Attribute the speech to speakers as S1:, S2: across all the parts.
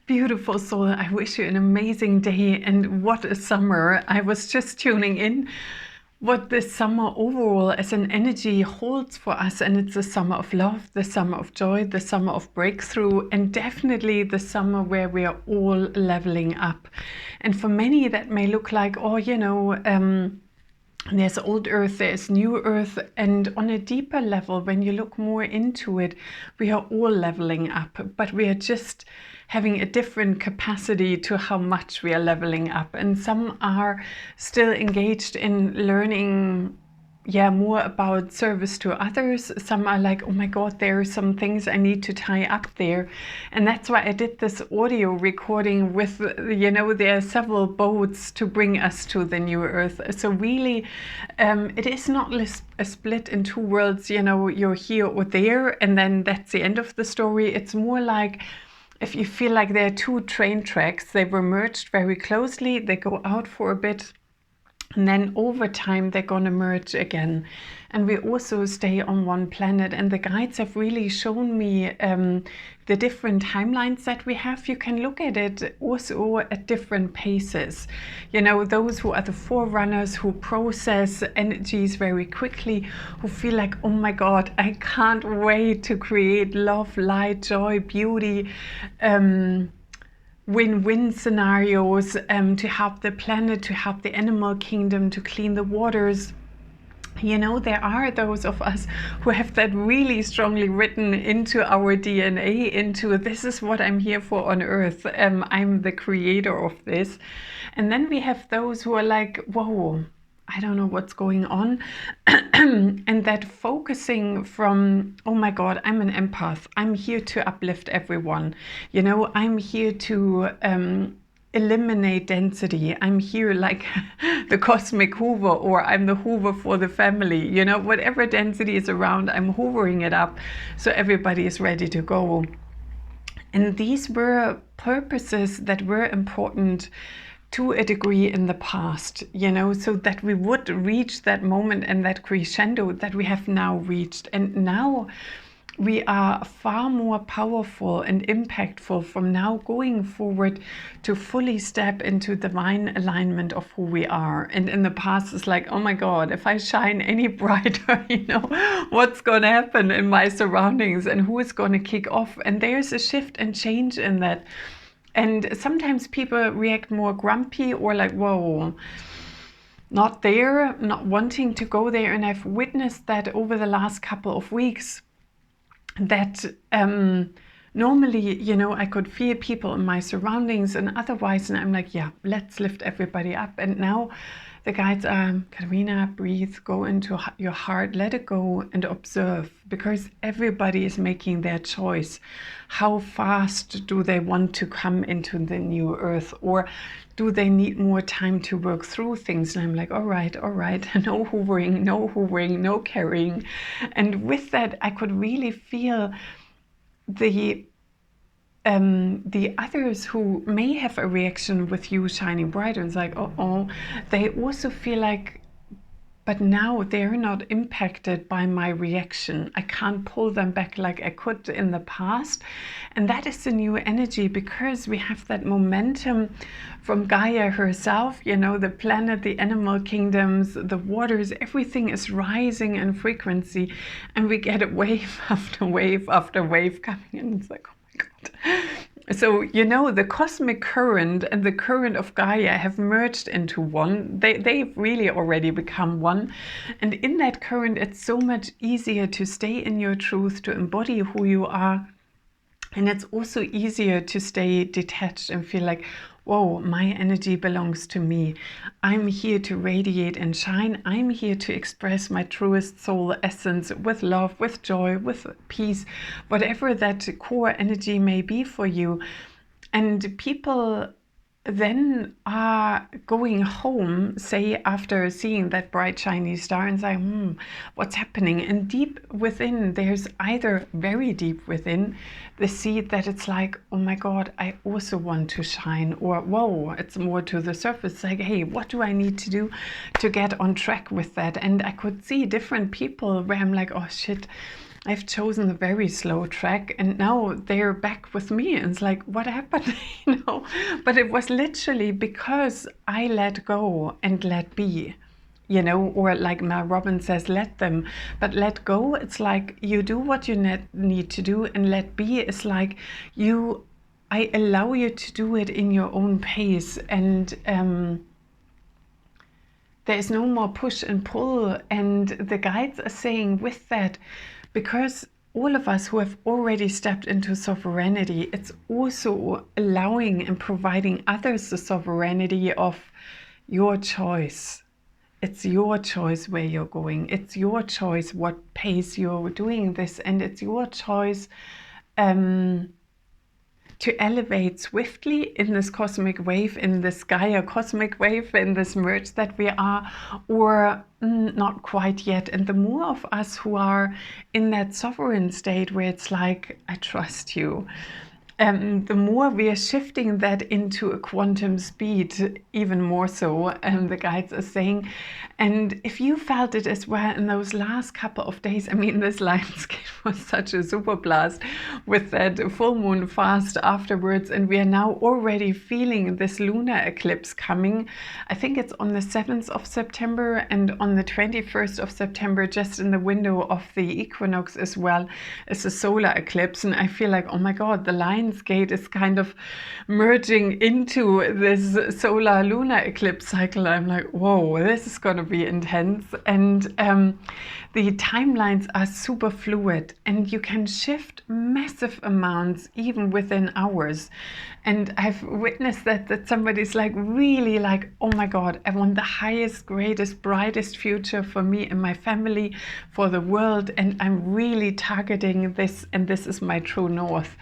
S1: Beautiful soul, I wish you an amazing day, and what a summer. I was just tuning in what this summer overall as an energy holds for us, and it's the summer of love, the summer of joy, the summer of breakthrough, and definitely the summer where we are all leveling up. And for many that may look like, oh, there's old earth, there's new earth, and on a deeper level, when you look more into it, we are all leveling up, but we are just having a different capacity to how much we are leveling up. And some are still engaged in learning more about service to others. Some are like, oh my God, there are some things I need to tie up there. And that's why I did this audio recording with, there are several boats to bring us to the new earth. So really, it is not a split in two worlds, you're here or there, and then that's the end of the story. It's more like, if you feel like there are two train tracks, they were merged very closely, they go out for a bit, and then over time, they're going to merge again. And we also stay on one planet. And the guides have really shown me the different timelines that we have. You can look at it also at different paces. Those who are the forerunners, who process energies very quickly, who feel like, oh my God, I can't wait to create love, light, joy, beauty, win-win scenarios, to help the planet, to help the animal kingdom, to clean the waters. There are those of us who have that really strongly written into our DNA, into this is what I'm here for on earth. I'm the creator of this. And then we have those who are like, whoa, I don't know what's going on. And that focusing from, oh my God, I'm an empath. I'm here to uplift everyone. I'm here to eliminate density. I'm here like the cosmic Hoover, or I'm the Hoover for the family. Whatever density is around, I'm hoovering it up so everybody is ready to go. And these were purposes that were important to a degree in the past, so that we would reach that moment and that crescendo that we have now reached. And now we are far more powerful and impactful from now going forward to fully step into divine alignment of who we are. And in the past, it's like, oh my God, if I shine any brighter, what's going to happen in my surroundings and who is going to kick off? And there's a shift and change in that. And sometimes people react more grumpy or like, whoa, not there, not wanting to go there. And I've witnessed that over the last couple of weeks, that normally, I could feel people in my surroundings and otherwise, and I'm like, yeah, let's lift everybody up. And now the guides are, Katarina, breathe, go into your heart, let it go and observe, because everybody is making their choice. How fast do they want to come into the new earth, or do they need more time to work through things? And I'm like, all right, no hoovering, no carrying. And with that, I could really feel the others who may have a reaction with you shining brighter. It's like, they also feel like, but now they're not impacted by my reaction. I can't pull them back like I could in the past. And that is the new energy, because we have that momentum from Gaia herself, the planet, the animal kingdoms, the waters, everything is rising in frequency. And we get wave after wave after wave coming in. It's like, God. So, the cosmic current and the current of Gaia have merged into one. They've really already become one. And in that current, it's so much easier to stay in your truth, to embody who you are. And it's also easier to stay detached and feel like, whoa, my energy belongs to me. I'm here to radiate and shine. I'm here to express my truest soul essence with love, with joy, with peace, whatever that core energy may be for you. And people then are going home, say, after seeing that bright shiny star, and say, what's happening? And deep within, there's either very deep within the seed that it's like, oh my God, I also want to shine, or whoa, it's more to the surface. It's like, hey, what do I need to do to get on track with that? And I could see different people where I'm like, oh shit, I've chosen a very slow track, and now they're back with me. And it's like, what happened? But it was literally because I let go and let be, or like Mel Robbins says, let them. But let go, it's like you do what you need to do, and let be is like I allow you to do it in your own pace, and there is no more push and pull. And the guides are saying with that, because all of us who have already stepped into sovereignty, it's also allowing and providing others the sovereignty of your choice. It's your choice where you're going. It's your choice what pace you're doing this, and it's your choice to elevate swiftly in this cosmic wave, in this Gaia cosmic wave, in this merge that we are, or not quite yet. And the more of us who are in that sovereign state where it's like, I trust you, the more we are shifting that into a quantum speed, even more so, the guides are saying. And if you felt it as well in those last couple of days, I mean, this Lionsgate was such a super blast with that full moon fast afterwards, and we are now already feeling this lunar eclipse coming. I think it's on the 7th of September and on the 21st of September, just in the window of the equinox as well, is a solar eclipse. And I feel like, oh my God, the Lionsgate is kind of merging into this solar lunar eclipse cycle. I'm like, whoa, this is going to be intense. And the timelines are super fluid, and you can shift massive amounts even within hours. And I've witnessed that somebody's like really like, oh my God, I want the highest, greatest, brightest future for me and my family, for the world, and I'm really targeting this, and this is my true north.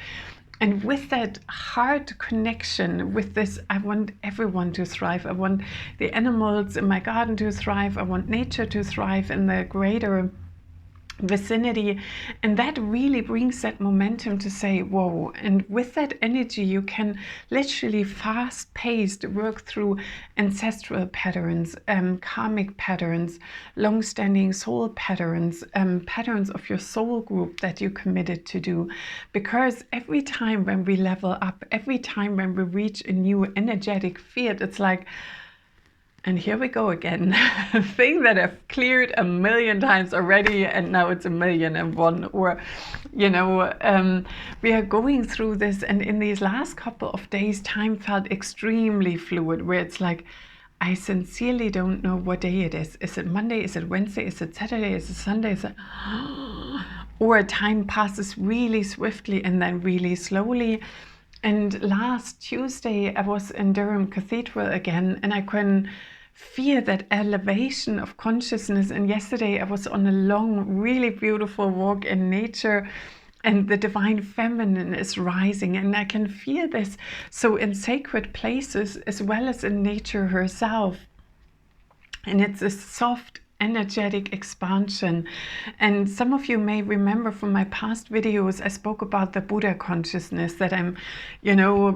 S1: And with that heart connection, with this, I want everyone to thrive. I want the animals in my garden to thrive. I want nature to thrive in the greater vicinity. And that really brings that momentum to say, whoa. And with that energy, you can literally fast-paced work through ancestral patterns, karmic patterns, long-standing soul patterns, patterns of your soul group that you committed to do. Because every time when we level up, every time when we reach a new energetic field, it's like, and here we go again, a thing that I've cleared 1,000,000 times already, and now it's 1,000,001. Or, we are going through this, and in these last couple of days, time felt extremely fluid, where it's like, I sincerely don't know what day it is. Is it Monday? Is it Wednesday? Is it Saturday? Is it Sunday? Is it... Or time passes really swiftly and then really slowly. And last Tuesday, I was in Durham Cathedral again, and I can feel that elevation of consciousness. And yesterday I was on a long, really beautiful walk in nature, and the divine feminine is rising, and I can feel this so in sacred places as well as in nature herself. And it's a soft, energetic expansion. And some of you may remember from my past videos, I spoke about the Buddha consciousness that I'm,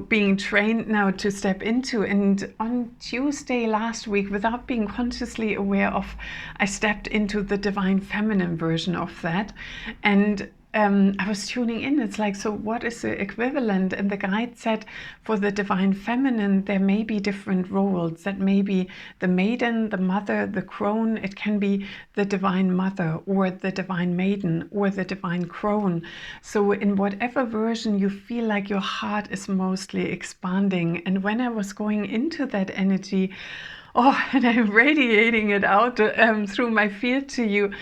S1: being trained now to step into. And on Tuesday last week, without being consciously aware of, I stepped into the divine feminine version of that. And I was tuning in. It's like, so what is the equivalent? And the guide said, for the divine feminine, there may be different roles. That may be the maiden, the mother, the crone. It can be the divine mother, or the divine maiden, or the divine crone. So in whatever version you feel like your heart is mostly expanding. And when I was going into that energy, and I'm radiating it out through my field to you,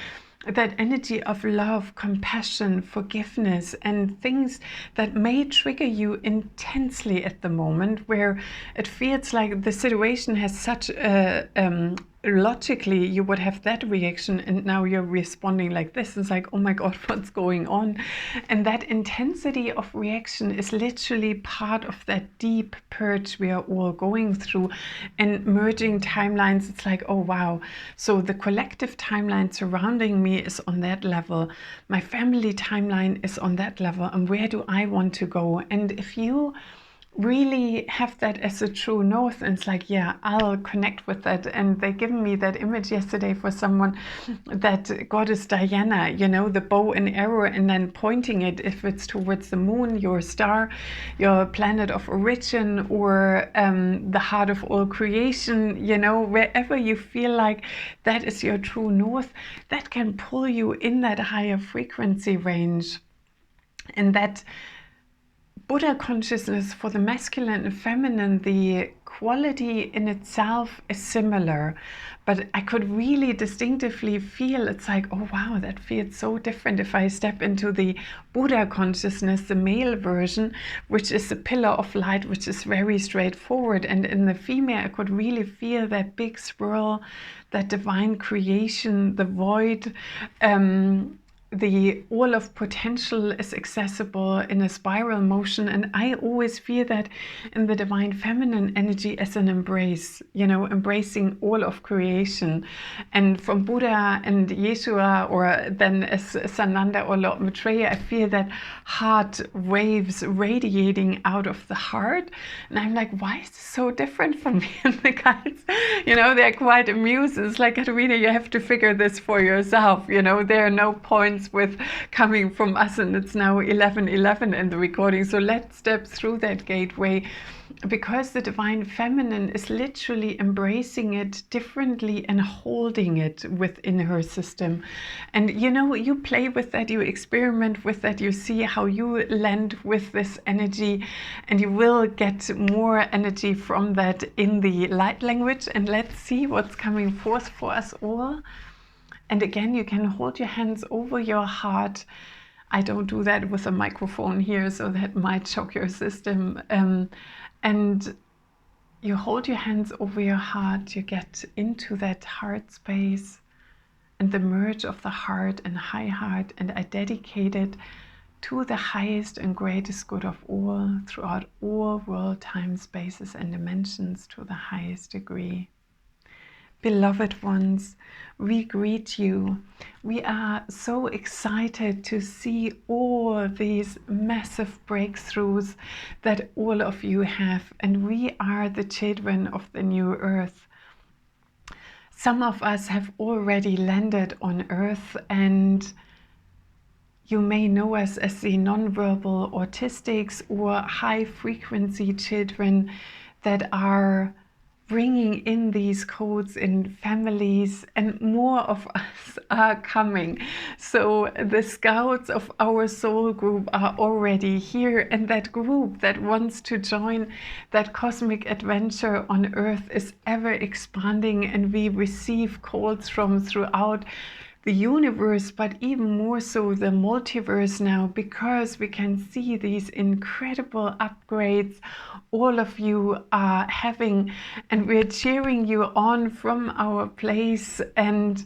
S1: that energy of love, compassion, forgiveness, and things that may trigger you intensely at the moment, where it feels like the situation has such a logically you would have that reaction, and now you're responding like this. It's like, oh my God, what's going on? And that intensity of reaction is literally part of that deep purge we are all going through, and merging timelines. It's like, oh wow, so the collective timeline surrounding me is on that level, my family timeline is on that level, and where do I want to go? And if you really have that as a true north. And it's like, yeah, I'll connect with that. And they given me that image yesterday for someone, that goddess Diana, you know, the bow and arrow, and then pointing it, if it's towards the moon, your star, your planet of origin, or the heart of all creation, you know, wherever you feel like that is your true north, that can pull you in that higher frequency range. And that Buddha consciousness, for the masculine and feminine, the quality in itself is similar, but I could really distinctively feel, it's like, oh wow, that feels so different if I step into the Buddha consciousness, the male version, which is the pillar of light, which is very straightforward. And in the female, I could really feel that big swirl, that divine creation, the void, the all of potential is accessible in a spiral motion. And I always feel that in the divine feminine energy as an embrace, you know, embracing all of creation. And from Buddha and Yeshua, or then as Sananda or Lord Maitreya, I feel that heart waves radiating out of the heart. And I'm like, why is this so different from me? And the guys, you know, they're quite amused. It's like, Katarina, you have to figure this for yourself. You know, there are no points with coming from us, and it's now 11:11 in the recording. So let's step through that gateway, because the divine feminine is literally embracing it differently and holding it within her system. And you know, you play with that, you experiment with that, you see how you land with this energy, and you will get more energy from that in the light language. And let's see what's coming forth for us all. And again, you can hold your hands over your heart. I don't do that with a microphone here, so that might shock your system. And you hold your hands over your heart, you get into that heart space and the merge of the heart and high heart, and I dedicate it to the highest and greatest good of all, throughout all world, time, spaces, and dimensions, to the highest degree. Beloved ones, we greet you. We are so excited to see all these massive breakthroughs that all of you have, and we are the children of the new earth. Some of us have already landed on earth, and you may know us as the nonverbal autistics or high frequency children that are bringing in these codes in families, and more of us are coming. So the scouts of our soul group are already here, and that group that wants to join that cosmic adventure on earth is ever expanding, and we receive calls from throughout the universe, but even more so the multiverse now, because we can see these incredible upgrades all of you are having, and we're cheering you on from our place. And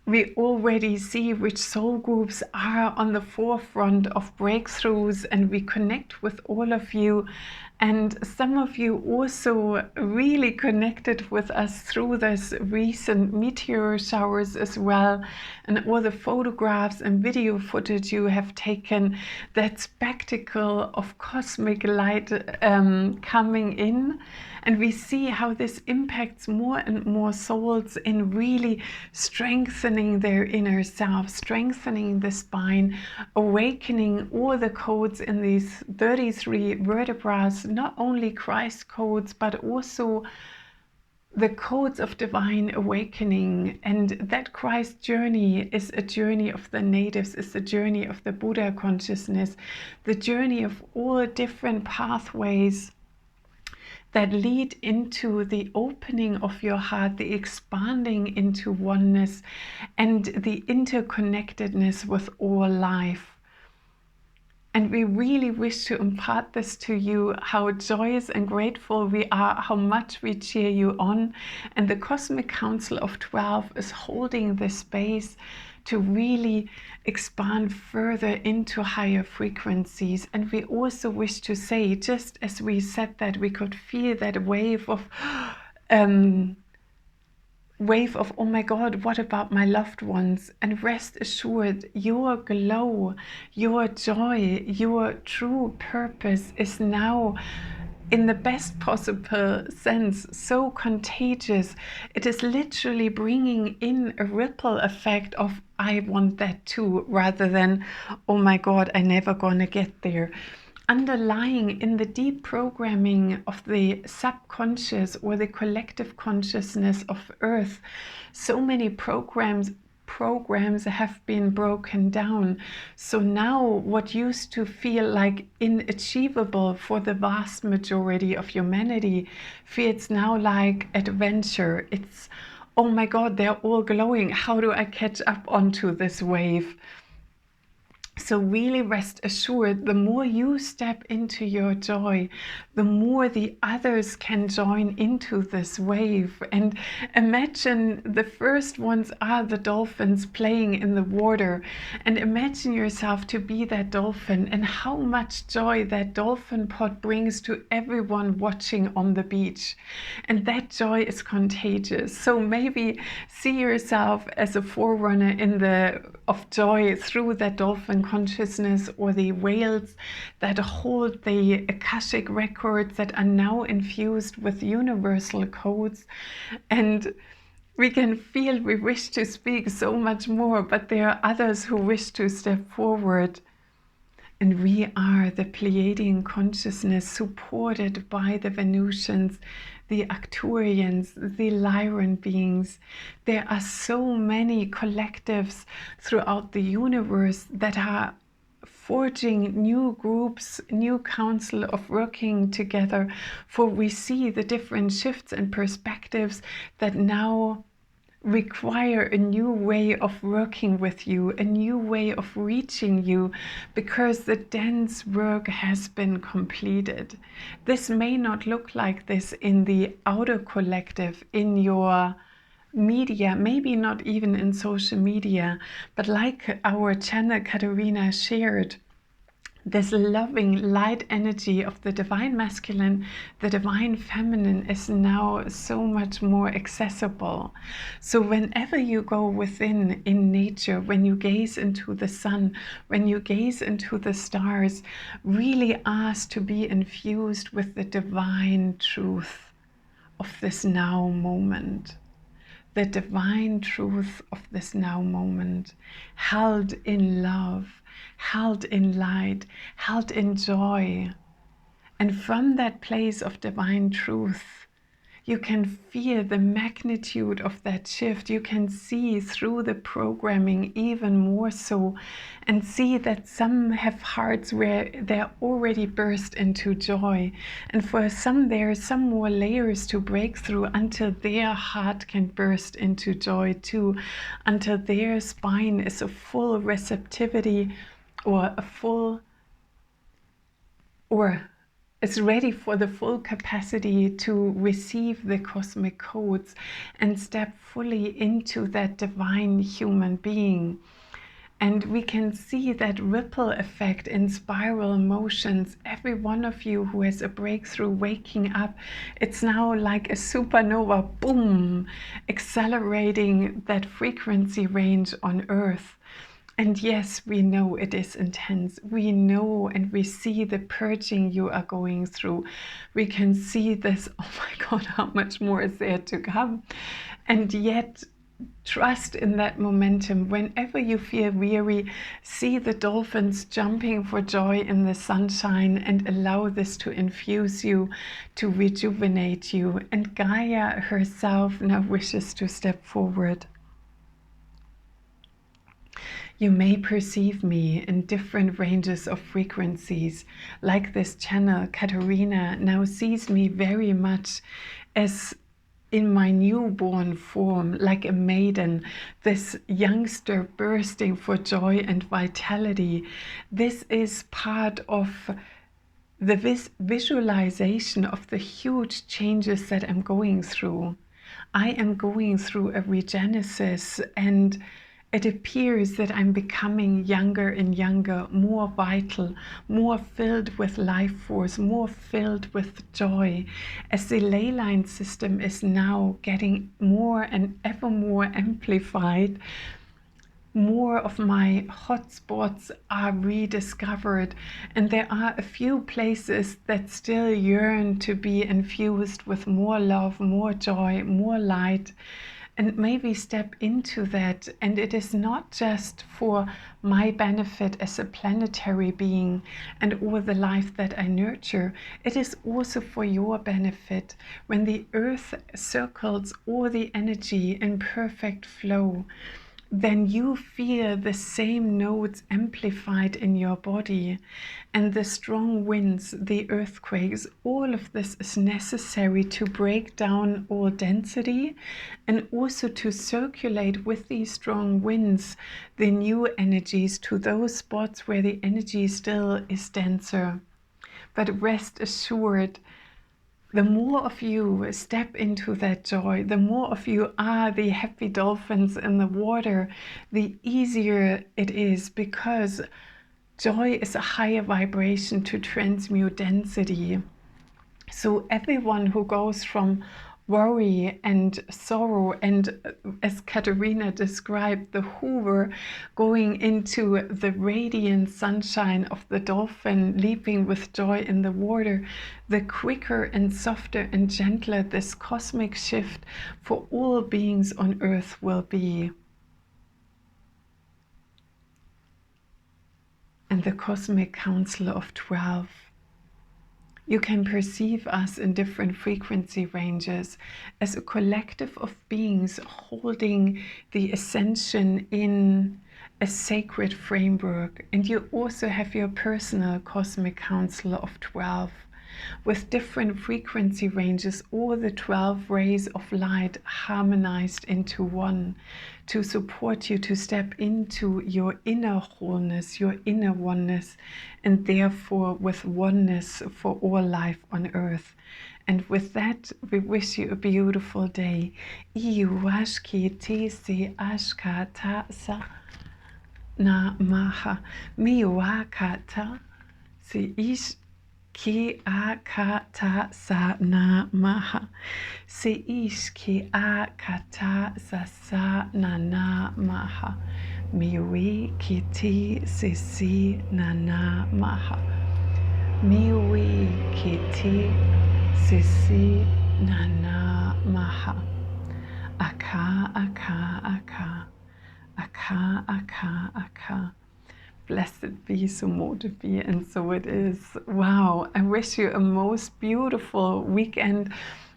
S1: we already see which soul groups are on the forefront of breakthroughs, and we connect with all of you. And some of you also really connected with us through this recent meteor showers as well, and all the photographs and video footage you have taken, that spectacle of cosmic light coming in. And we see how this impacts more and more souls in really strengthening their inner self, strengthening the spine, awakening all the codes in these 33 vertebrae, not only Christ codes, but also the codes of divine awakening. And that Christ journey is a journey of the natives, is the journey of the Buddha consciousness, the journey of all different pathways that lead into the opening of your heart, the expanding into oneness, and the interconnectedness with all life. And we really wish to impart this to you, how joyous and grateful we are, how much we cheer you on. And the Cosmic Council of 12 is holding this space to really expand further into higher frequencies. And we also wish to say, just as we said that, we could feel that wave of oh my God, what about my loved ones? And rest assured, your glow, your joy, your true purpose is now in the best possible sense, so contagious. It is literally bringing in a ripple effect of, I want that too, rather than, oh my God, I never gonna get there. Underlying in the deep programming of the subconscious or the collective consciousness of Earth, so many programs have been broken down. So now what used to feel like inachievable for the vast majority of humanity feels now like adventure. It's, oh my God, they're all glowing. How do I catch up onto this wave? So really rest assured, the more you step into your joy, the more the others can join into this wave. And imagine the first ones are the dolphins playing in the water. And imagine yourself to be that dolphin and how much joy that dolphin pod brings to everyone watching on the beach. And that joy is contagious. So maybe see yourself as a forerunner of joy through that dolphin consciousness, or the whales that hold the Akashic records that are now infused with universal codes. And we can feel we wish to speak so much more, but there are others who wish to step forward. And we are the Pleiadian consciousness, supported by the Venusians, the Arcturians, the Lyran beings. There are so many collectives throughout the universe that are forging new groups, new council of working together, for we see the different shifts and perspectives that now require a new way of working with you, a new way of reaching you, because the dense work has been completed. This may not look like this in the outer collective, in your media, maybe not even in social media, but like our channel Katerina shared, this loving light energy of the divine masculine, the divine feminine is now so much more accessible. So whenever you go within in nature, when you gaze into the sun, when you gaze into the stars, really ask to be infused with the divine truth of this now moment. The divine truth of this now moment, held in love, held in light, held in joy. And from that place of divine truth, you can feel the magnitude of that shift. You can see through the programming even more so, and see that some have hearts where they're already burst into joy. And for some, there are some more layers to break through until their heart can burst into joy too, until their spine is a full receptivity, or is ready for the full capacity to receive the cosmic codes and step fully into that divine human being. And we can see that ripple effect in spiral motions. Every one of you who has a breakthrough waking up, it's now like a supernova, boom, accelerating that frequency range on Earth. And yes, we know it is intense. We know and we see the purging you are going through. We can see this, oh my God, how much more is there to come? And yet, trust in that momentum. Whenever you feel weary, see the dolphins jumping for joy in the sunshine, and allow this to infuse you, to rejuvenate you. And Gaia herself now wishes to step forward. You may perceive me in different ranges of frequencies. Like this channel, Katerina now sees me very much as in my newborn form, like a maiden, this youngster bursting for joy and vitality. This is part of the visualization of the huge changes that I'm going through. I am going through a regenesis, and it appears that I'm becoming younger and younger, more vital, more filled with life force, more filled with joy, as the ley line system is now getting more and ever more amplified. more of my hotspots are rediscovered, and there are a few places that still yearn to be infused with more love, more joy, more light. And maybe step into that. And it is not just for my benefit as a planetary being and all the life that I nurture. It is also for your benefit. When the earth circles all the energy in perfect flow, then you feel the same notes amplified in your body, and the strong winds, the earthquakes, all of this is necessary to break down all density and also to circulate with these strong winds the new energies to those spots where the energy still is denser. But rest assured, the more of you step into that joy, the more of you are the happy dolphins in the water, the easier it is, because joy is a higher vibration to transmute density. So everyone who goes from worry and sorrow, and as Katerina described, the Hoover going into the radiant sunshine of the dolphin leaping with joy in the water, the quicker and softer and gentler this cosmic shift for all beings on earth will be. And the cosmic council of 12. You can perceive us in different frequency ranges as a collective of beings holding the ascension in a sacred framework. And you also have your personal cosmic council of 12 with different frequency ranges, all the 12 rays of light harmonized into one to support you to step into your inner wholeness, your inner oneness, and therefore with oneness for all life on earth. And with that, we wish you a beautiful day. Iwashki tisi ashkata sa na maha miwakata si ish ki akata sa na maha si ish ki akata sa na maha miwi kiti si na maha miwi kiti si na maha aka aka aka aka aka aka. Blessed be, so mote it be, and so it is. Wow, I wish you a most beautiful weekend,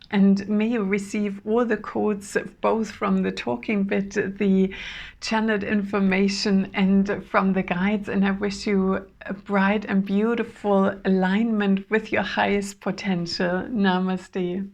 S1: and may you receive all the codes, both from the talking bit, the channeled information, and from the guides. And I wish you a bright and beautiful alignment with your highest potential. Namaste.